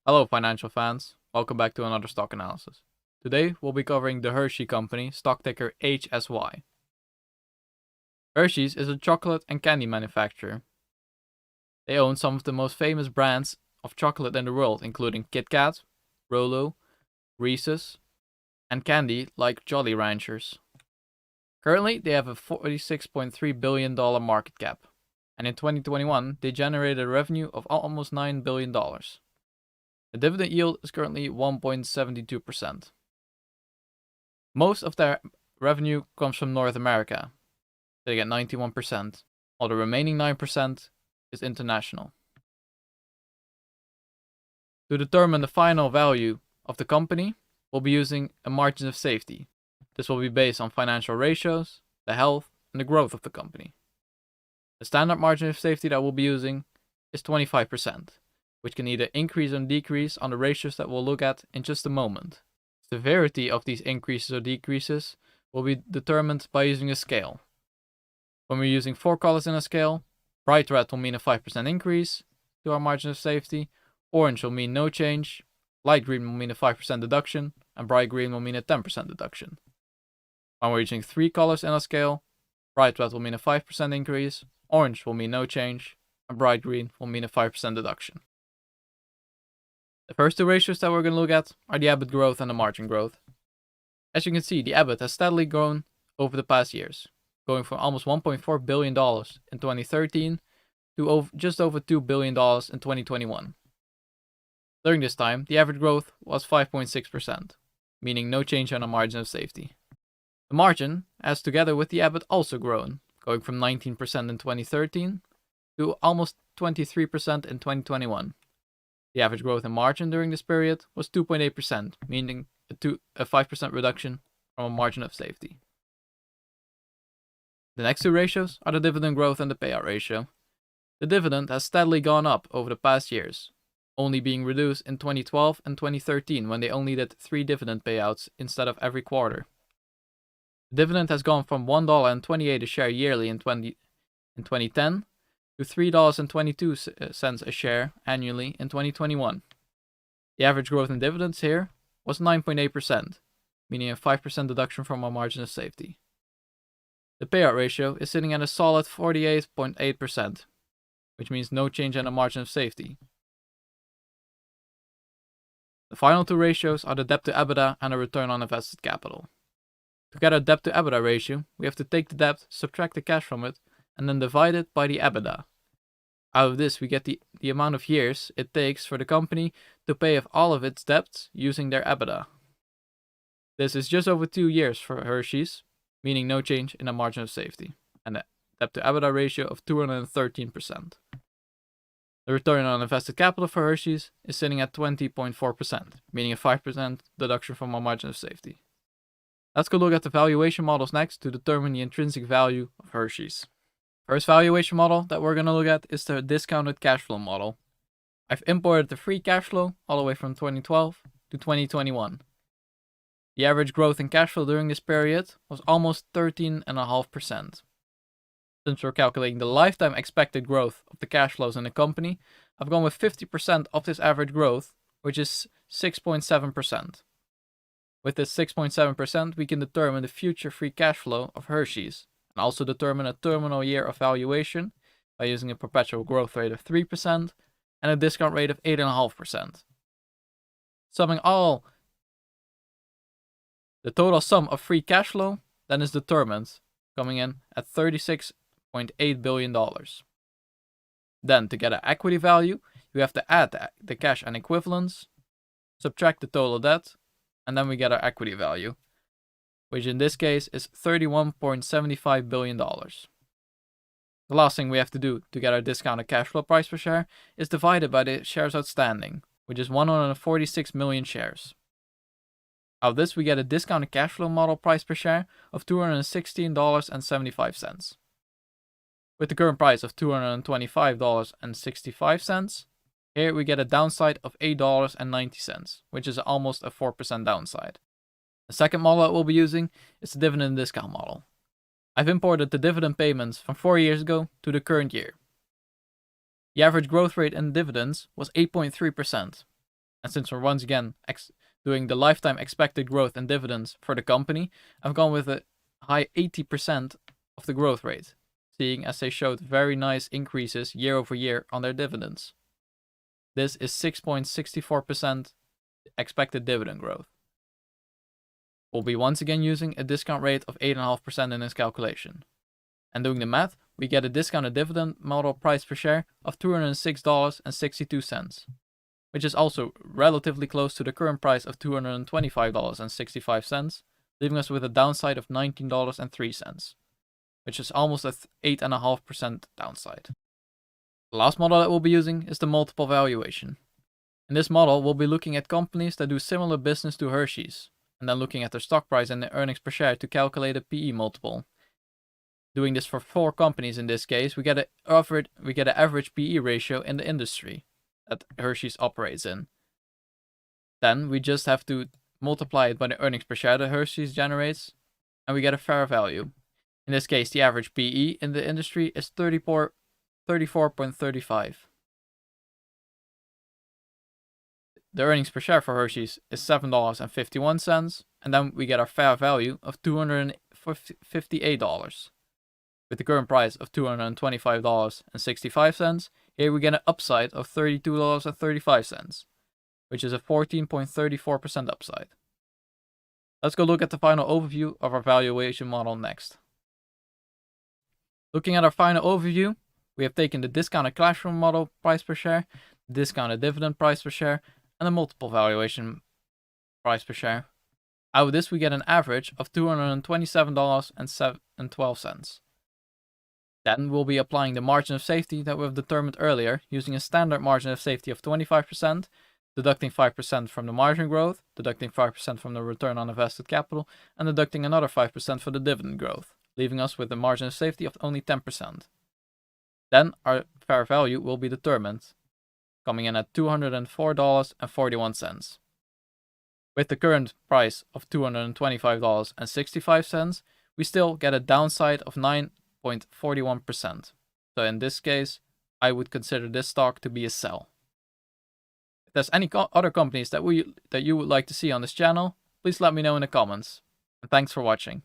Hello financial fans, welcome back to another stock analysis. Today we'll be covering the Hershey company, stock ticker HSY. Hershey's is a chocolate and candy manufacturer. They own some of the most famous brands of chocolate in the world, including Kit Kat, Rolo, Reese's, and candy like Jolly Ranchers. Currently, they have a $46.3 billion market cap, and in 2021 they generated a revenue of almost $9 billion. The dividend yield is currently 1.72%. Most of their revenue comes from North America. They get 91%, while the remaining 9% is international. To determine the final value of the company, we'll be using a margin of safety. This will be based on financial ratios, the health, and the growth of the company. The standard margin of safety that we'll be using is 25%, which can either increase or decrease on the ratios that we'll look at in just a moment. The severity of these increases or decreases will be determined by using a scale. When we're using 4 colors in a scale, bright red will mean a 5% increase to our margin of safety, orange will mean no change, light green will mean a 5% deduction, and bright green will mean a 10% deduction. When we're using 3 colors in a scale, bright red will mean a 5% increase, orange will mean no change, and bright green will mean a 5% deduction. The first 2 ratios that we're going to look at are the EBIT growth and the margin growth. As you can see, the EBIT has steadily grown over the past years, going from almost $1.4 billion in 2013 to just over $2 billion in 2021. During this time, the average growth was 5.6%, meaning no change on the margin of safety. The margin has, together with the EBIT, also grown, going from 19% in 2013 to almost 23% in 2021. The average growth in margin during this period was 2.8%, meaning a 5% reduction from a margin of safety. The next 2 ratios are the dividend growth and the payout ratio. The dividend has steadily gone up over the past years, only being reduced in 2012 and 2013 when they only did 3 dividend payouts instead of every quarter. The dividend has gone from $1.28 a share yearly in 2010 to $3.22 a share annually in 2021. The average growth in dividends here was 9.8%, meaning a 5% deduction from our margin of safety. The payout ratio is sitting at a solid 48.8%, which means no change in the margin of safety. The final 2 ratios are the debt to EBITDA and the return on invested capital. To get our debt to EBITDA ratio, we have to take the debt, subtract the cash from it, and then divide it by the EBITDA. Out of this, we get the amount of years it takes for the company to pay off all of its debts using their EBITDA. This is just over 2 years for Hershey's, meaning no change in the margin of safety, and a debt to EBITDA ratio of 213%. The return on invested capital for Hershey's is sitting at 20.4%, meaning a 5% deduction from our margin of safety. Let's go look at the valuation models next to determine the intrinsic value of Hershey's. First valuation model that we're going to look at is the discounted cash flow model. I've imported the free cash flow all the way from 2012 to 2021. The average growth in cash flow during this period was almost 13.5%. Since we're calculating the lifetime expected growth of the cash flows in the company, I've gone with 50% of this average growth, which is 6.7%. With this 6.7%, we can determine the future free cash flow of Hershey's, and also determine a terminal year of valuation by using a perpetual growth rate of 3% and a discount rate of 8.5%. Summing all, the total sum of free cash flow then is determined, coming in at $36.8 billion. Then, to get an equity value, you have to add the cash and equivalents, subtract the total debt, and then we get our equity value, which in this case is $31.75 billion. The last thing we have to do to get our discounted cash flow price per share is divide it by the shares outstanding, which is 146 million shares. Out of this, we get a discounted cash flow model price per share of $216.75. With the current price of $225.65, here we get a downside of $8.90, which is almost a 4% downside. The second model that we'll be using is the dividend discount model. I've imported the dividend payments from 4 years ago to the current year. The average growth rate in dividends was 8.3%. And since we're once again doing the lifetime expected growth and dividends for the company, I've gone with a high 80% of the growth rate, seeing as they showed very nice increases year over year on their dividends. This is 6.64% expected dividend growth. We'll be once again using a discount rate of 8.5% in this calculation. And doing the math, we get a discounted dividend model price per share of $206.62, which is also relatively close to the current price of $225.65, leaving us with a downside of $19.03, which is almost a 8.5% downside. The last model that we'll be using is the multiple valuation. In this model, we'll be looking at companies that do similar business to Hershey's, and then looking at their stock price and their earnings per share to calculate a PE multiple. Doing this for 4 companies in this case, we get an average PE ratio in the industry that Hershey's operates in. Then we just have to multiply it by the earnings per share that Hershey's generates, and we get a fair value. In this case, the average PE in the industry is 34.35. The earnings per share for Hershey's is $7.51, and then we get our fair value of $258. With the current price of $225.65, here we get an upside of $32.35, which is a 14.34% upside. Let's go look at the final overview of our valuation model next. Looking at our final overview, we have taken the discounted cash flow model price per share, the discounted dividend price per share, and the multiple valuation price per share. Out of this, we get an average of $227.12. Then we'll be applying the margin of safety that we've determined earlier, using a standard margin of safety of 25%, deducting 5% from the margin growth, deducting 5% from the return on invested capital, and deducting another 5% for the dividend growth, leaving us with a margin of safety of only 10%. Then our fair value will be determined, coming in at $204.41. With the current price of $225.65, we still get a downside of 9.41%. So in this case, I would consider this stock to be a sell. If there's any other companies that you would like to see on this channel, please let me know in the comments. And thanks for watching.